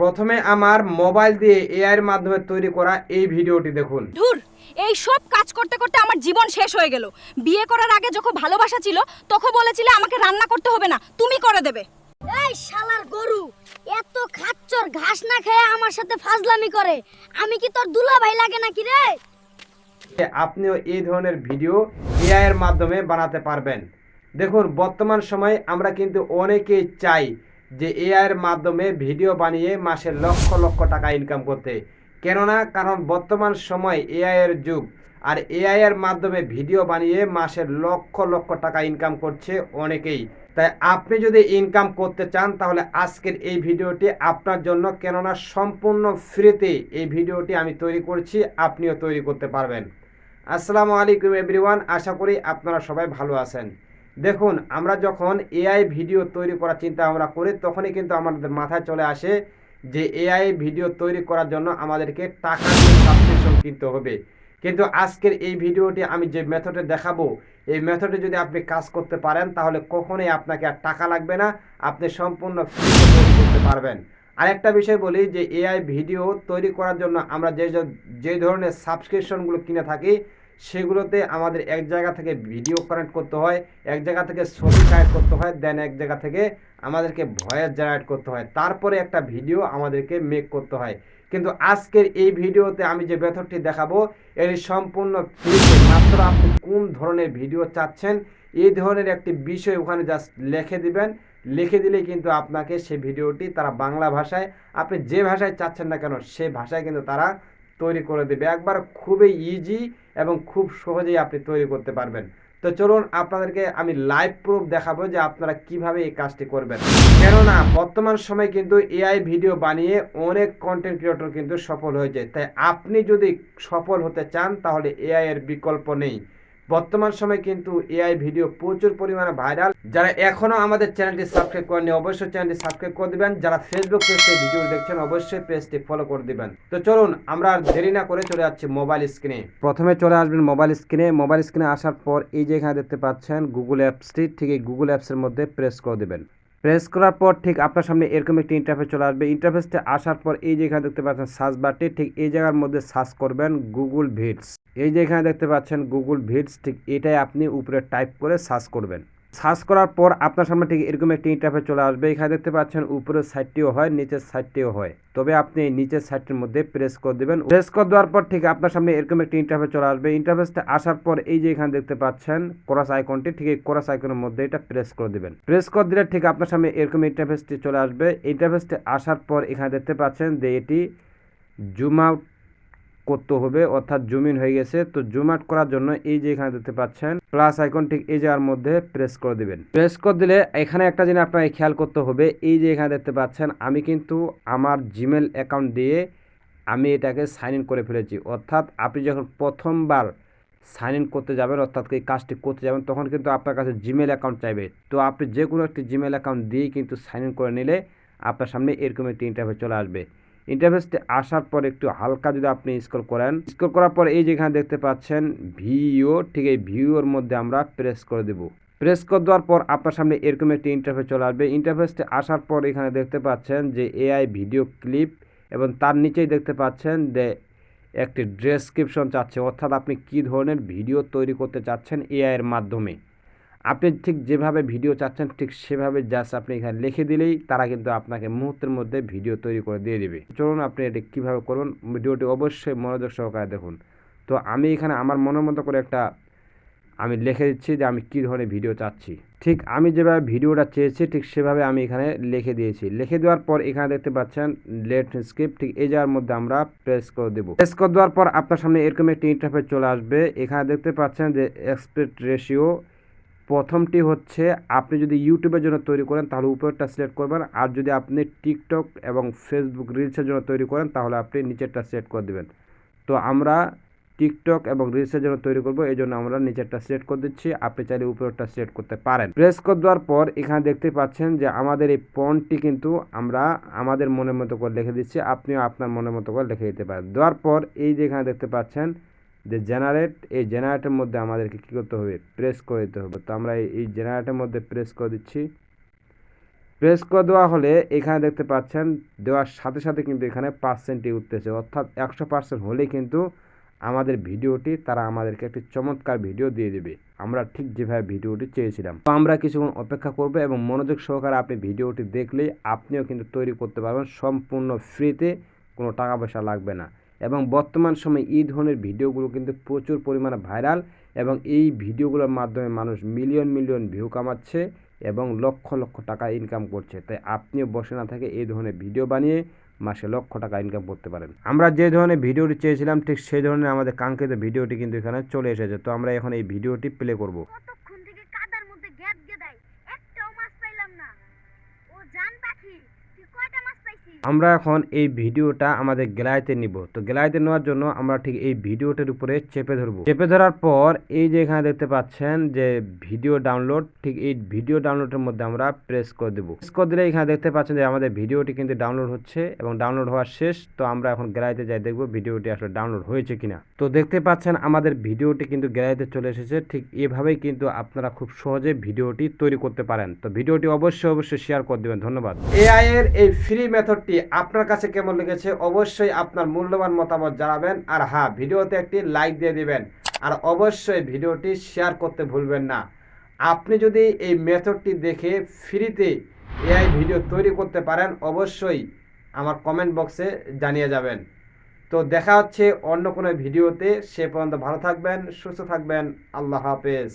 প্রথমে আমার মোবাইল দিয়ে এআই এর মাধ্যমে তৈরি করা এই ভিডিওটি দেখুন। ধুর, এই সব কাজ করতে করতে আমার জীবন শেষ হয়ে গেল। বিয়ে করার আগে যখন ভালোবাসা ছিল তখন বলেছিলে আমাকে রান্না করতে হবে না, তুমি করে দেবে। এই শালার গরু এত খাচ্চর ঘাস না খেয়ে আমার সাথে ফাজলামি করে, আমি কি তোর দুলাভাই লাগে নাকি রে? আপনিও এই ধরনের ভিডিও এআই এর মাধ্যমে বানাতে পারবেন। দেখুন, বর্তমান সময়ে আমরা কিন্তু অনেকেই চাই যে এআই এর মাধ্যমে ভিডিও বানিয়ে মাসে লক্ষ লক্ষ টাকা ইনকাম করতে। কেননা কারণ বর্তমান সময় এআই এর যুগ, আর এআই এর মাধ্যমে ভিডিও বানিয়ে মাসে লক্ষ লক্ষ টাকা ইনকাম করছে অনেকেই। তাই আপনি যদি ইনকাম করতে চান তাহলে আজকের এই ভিডিওটি আপনার জন্য, কেননা সম্পূর্ণ ফ্রিতে এই ভিডিওটি আমি তৈরি করছি, আপনিও তৈরি করতে পারবেন। আসসালামু আলাইকুম এভরিওয়ান, আশা করি আপনারা সবাই ভালো আছেন। দেখুন, আমরা যখন এআই ভিডিও তৈরি করার চিন্তা আমরা করি তখনই কিন্তু আমাদের মাথায় চলে আসে যে এআই ভিডিও তৈরি করার জন্য আমাদেরকে টাকা দিয়ে সাবস্ক্রিপশন কিনতে হবে। কিন্তু আজকের এই ভিডিওটি আমি যে মেথডে দেখাবো, এই মেথডে যদি আপনি কাজ করতে পারেন তাহলে কখনোই আপনাকে আর টাকা লাগবে না, আপনি সম্পূর্ণ ফ্রিতে তৈরি করতে পারবেন। আরেকটা বিষয় বলি যে এআই ভিডিও তৈরি করার জন্য আমরা যে ধরনের সাবস্ক্রিপশনগুলো কিনে থাকি সেগুলোতে আমাদের এক জায়গা থেকে ভিডিও কানেক্ট করতে হয়, এক জায়গা থেকে ছবি কানেক্ট করতে হয়, দেন এক জায়গা থেকে আমাদেরকে ভয়েস জেনারেট করতে হয়, তারপরে একটা ভিডিও আমাদেরকে মেক করতে হয়। কিন্তু আজকের এই ভিডিওতে আমি যে মেথডটি দেখাবো এর সম্পূর্ণ ফ্রিতে, মাত্র আপনি কোন ধরনের ভিডিও চাচ্ছেন এই ধরনের একটি বিষয় ওখানে জাস্ট লিখে দিবেন। লিখে দিলেই কিন্তু আপনাকে সেই ভিডিওটি তারা বাংলা ভাষায়, আপনি যে ভাষায় চাচ্ছেন না কেন সেই ভাষায় কিন্তু তারা তৈরি করে দেবে। একবার খুবই ইজি এবং খুব সহজেই আপনি তৈরি করতে পারবেন। তো চলুন আপনাদেরকে আমি লাইভ প্রুফ দেখাবো যে আপনারা কিভাবে এই কাজটি করবেন। কেননা বর্তমান সময়ে কিন্তু এআই ভিডিও বানিয়ে অনেক কন্টেন্ট ক্রিয়েটর কিন্তু সফল হয়েছে। তাই আপনি যদি সফল হতে চান তাহলে এআই এর বিকল্প নেই। বর্তমান সময়ে কিন্তু এআই ভিডিও প্রচুর পরিমাণে ভাইরাল। যারা এখনো আমাদের চ্যানেলটি সাবস্ক্রাইব করেননি অবশ্যই চ্যানেলটি সাবস্ক্রাইব করে দিবেন। যারা ফেসবুক পেজ থেকে ভিডিও দেখছেন অবশ্যই পেজটি ফলো করে দিবেন। তো চলুন আমরা আর দেরি না করে চলে যাচ্ছি মোবাইল স্ক্রিনে। প্রথমে চলে আসবেন মোবাইল স্ক্রিনে। মোবাইল স্ক্রিনে আসার পর এই যে এখানে দেখতে পাচ্ছেন গুগল অ্যাপসটি, ঠিক এই গুগল অ্যাপসের মধ্যে প্রেস করে দেবেন। প্রেস করার পর ঠিক আপনার সামনে এরকম একটি ইন্টারফেস চলে আসবে। ইন্টারফেসটা আসার পর এই যে এখানে দেখতে পাচ্ছেন সার্চ বারটি, ঠিক এই জায়গার মধ্যে সার্চ করবেন গুগল ভিডস। এই যে এখানে দেখতে পাচ্ছেন গুগল ভিডস, ঠিক এটাই আপনি উপরে টাইপ করে সার্চ করবেন। সার্চ করার পর আপনার সামনে ঠিক এরকম একটি ইন্টারফেস চলে আসবে। এখানে দেখতে পাচ্ছেন উপরের সাইডটিও হয়, নিচের সাইডটিও হয়, তবে আপনি এই নিচের সাইডটির মধ্যে প্রেস করে দেবেন। প্রেস করে দেওয়ার পর ঠিক আপনার সামনে এরকম একটি ইন্টারফেস চলে আসবে। ইন্টারফেসটা আসার পর এই যে এখানে দেখতে পাচ্ছেন ক্রস আইকনটি, ঠিক এই ক্রস আইকনের মধ্যে এটা প্রেস করে দেবেন। প্রেস করে দিলে ঠিক আপনার সামনে এরকম ইন্টারফেসটি চলে আসবে। ইন্টারফেসটি আসার পর এখানে দেখতে পাচ্ছেন যে এটি জুম আউট করতে হবে, অর্থাৎ জুম ইন হয়ে গেছে। তো জুম আউট করার জন্য এই যে এখানে দেখতে পাচ্ছেন প্লাস আইকন, ঠিক এই জায়গার মধ্যে প্রেস করে দিবেন। প্রেস করে দিলে এখানে একটা জিনিস আপনাকে খেয়াল করতে হবে, এই যে এখানে দেখতে পাচ্ছেন আমি কিন্তু আমার জিমেল অ্যাকাউন্ট দিয়ে আমি এটাকে সাইন ইন করে ফেলেছি। অর্থাৎ আপনি যখন প্রথমবার সাইন ইন করতে যাবেন, অর্থাৎ এই কাজটি করতে যাবেন, তখন কিন্তু আপনার কাছে জিমেল অ্যাকাউন্ট চাইবে। তো আপনি যে কোনো একটি জিমেল অ্যাকাউন্ট দিয়েই কিন্তু সাইন ইন করে নিলে আপনার সামনে এরকম একটি ইন্টারফেস চলে আসবে। ইন্টারফেসটি আসার পর একটু হালকা যদি আপনি স্ক্রল করেন, স্ক্রল করার পর এই যেখানে দেখতে পাচ্ছেন ভিও, ঠিক এই ভিওর মধ্যে আমরা প্রেস করে দেব। প্রেস করে দেওয়ার পর আপনার সামনে এরকম একটি ইন্টারফেস চলে আসবে। ইন্টারফেসটি আসার পর এখানে দেখতে পাচ্ছেন যে এআই ভিডিও ক্লিপ, এবং তার নিচেই দেখতে পাচ্ছেন যে একটি ডেসক্রিপশন চাচ্ছে, অর্থাৎ আপনি কী ধরনের ভিডিও তৈরি করতে চাচ্ছেন এআই এর মাধ্যমে। আপনি ঠিক যেভাবে ভিডিও চাচ্ছেন ঠিক সেভাবে জাস্ট আপনি এখানে লিখে দিলেই তারা কিন্তু আপনাকে মুহূর্তের মধ্যে ভিডিও তৈরি করে দিয়ে দেবে। চলুন আপনি এটি কীভাবে করুন, ভিডিওটি অবশ্যই মনোযোগ সহকারে দেখুন। তো আমি এখানে আমার মনের মতো করে একটা আমি লিখে দিচ্ছি যে আমি কী ধরনের ভিডিও চাচ্ছি। ঠিক আমি যেভাবে ভিডিওটা চেয়েছি ঠিক সেভাবে আমি এখানে লিখে দিয়েছি। লিখে দেওয়ার পর এখানে দেখতে পাচ্ছেন লেট স্ক্রিপ্ট, ঠিক এই জায়গার মধ্যে আমরা প্রেস করে দেবো। প্রেস করে দেওয়ার পর আপনার সামনে এরকম একটি ইন্টারফেস চলে আসবে। এখানে দেখতে পাচ্ছেন যে এক্সপেক্ট রেশিও, প্রথমটি হচ্ছে আপনি যদি ইউটিউবের জন্য তৈরি করেন তাহলে উপরেরটা সিলেক্ট করবেন, আর যদি আপনি টিকটক এবং ফেসবুক রিলসের জন্য তৈরি করেন তাহলে আপনি নিচেরটা সিলেক্ট করে দেবেন। তো আমরা টিকটক এবং রিলসের জন্য তৈরি করব, এই জন্য আমরা নিচেরটা সিলেক্ট করে দিচ্ছি। আপনি চাইলে উপরেরটা সিলেক্ট করতে পারেন। প্রেস করে দেওয়ার পর এখানে দেখতে পাচ্ছেন যে আমাদের এই ফন্টটি কিন্তু আমরা আমাদের মনের মতো করে লিখে দিচ্ছি, আপনিও আপনার মনের মতো করে লিখে দিতে পারেন। দেওয়ার পর এই যে এখানে দেখতে পাচ্ছেন যে জেনারেট, এই জেনারেটের মধ্যে আমাদেরকে কী করতে হবে, প্রেস করে দিতে হবে। তো আমরা এই জেনারেটের মধ্যে প্রেস করে দিচ্ছি। প্রেস করে দেওয়া হলে এখানে দেখতে পাচ্ছেন দেওয়ার সাথে সাথে কিন্তু এখানে পার্সেন্টই উঠতেছে, অর্থাৎ 100% হলেই কিন্তু আমাদের ভিডিওটি তারা আমাদেরকে একটি চমৎকার ভিডিও দিয়ে দেবে, আমরা ঠিক যেভাবে ভিডিওটি চেয়েছিলাম। তো আমরা কিছুক্ষণ অপেক্ষা করব এবং মনোযোগ সহকারে আপনি ভিডিওটি দেখলেই আপনিও কিন্তু তৈরি করতে পারবেন সম্পূর্ণ ফ্রিতে, কোনো টাকা পয়সা লাগবে না। এবং বর্তমান সময়ে এই ধরনের ভিডিওগুলো কিন্তু প্রচুর পরিমাণে ভাইরাল এবং এই ভিডিওগুলোর মাধ্যমে মানুষ মিলিয়ন মিলিয়ন ভিউ কামাচ্ছে এবং লক্ষ লক্ষ টাকা ইনকাম করছে। তাই আপনিও বসে না থেকে এই ধরনের ভিডিও বানিয়ে মাসে লক্ষ টাকা ইনকাম করতে পারেন। আমরা যে ধরনের ভিডিওটি চেয়েছিলাম ঠিক সেই ধরনের আমাদের কাঙ্ক্ষিত ভিডিওটি কিন্তু এখানে চলে এসেছে। তো আমরা এখন এই ভিডিওটি প্লে করব। কতক্ষণ থেকে কাদার মধ্যে গ্যাদ গেদাই, একটাও মাছ পাইলাম না। ও জান পাখি, তুই কয়টা মাছ পাইছিস? আমরা এখন এই ভিডিওটা আমাদের গ্যালারিতে নিব। তো গ্যালারিতে নেওয়ার জন্য আমরা ঠিক এই ভিডিওটির উপরে চেপে ধরব। চেপে ধরার পর এই যে এখানে দেখতে পাচ্ছেন যে ভিডিও ডাউনলোড, ঠিক এই ভিডিও ডাউনলোডের মধ্যে আমরা প্রেস করে দেব। প্রেস করে দিলে এখানে দেখতে পাচ্ছেন যে আমাদের ভিডিওটি কিন্তু ডাউনলোড হচ্ছে এবং ডাউনলোড হওয়া শেষ। তো আমরা এখন গ্যালারিতে যাই দেখব ভিডিওটি আসলে ডাউনলোড হয়েছে কিনা। তো দেখতে পাচ্ছেন আমাদের ভিডিওটি কিন্তু গ্যালারিতে চলে এসেছে। ঠিক এভাবেই কিন্তু আপনারা খুব সহজে ভিডিওটি তৈরি করতে পারেন। তো ভিডিওটি অবশ্যই শেয়ার করে দেবেন। ধন্যবাদ। এআই এর এই ফ্রি মেথডটি আপনার কাছে কেমন লেগেছে অবশ্যই আপনার মূল্যবান মতামত জানাবেন। আর হ্যাঁ, ভিডিওতে একটি লাইক দিয়ে দিবেন আর অবশ্যই ভিডিওটি শেয়ার করতে ভুলবেন না। আপনি যদি এই মেথডটি দেখে ফ্রিতে এআই ভিডিও তৈরি করতে পারেন অবশ্যই আমার কমেন্ট বক্সে জানিয়ে যাবেন। তো দেখা হচ্ছে অন্য কোনো ভিডিওতে, সে পর্যন্ত ভালো থাকবেন, সুস্থ থাকবেন। আল্লাহ হাফেজ।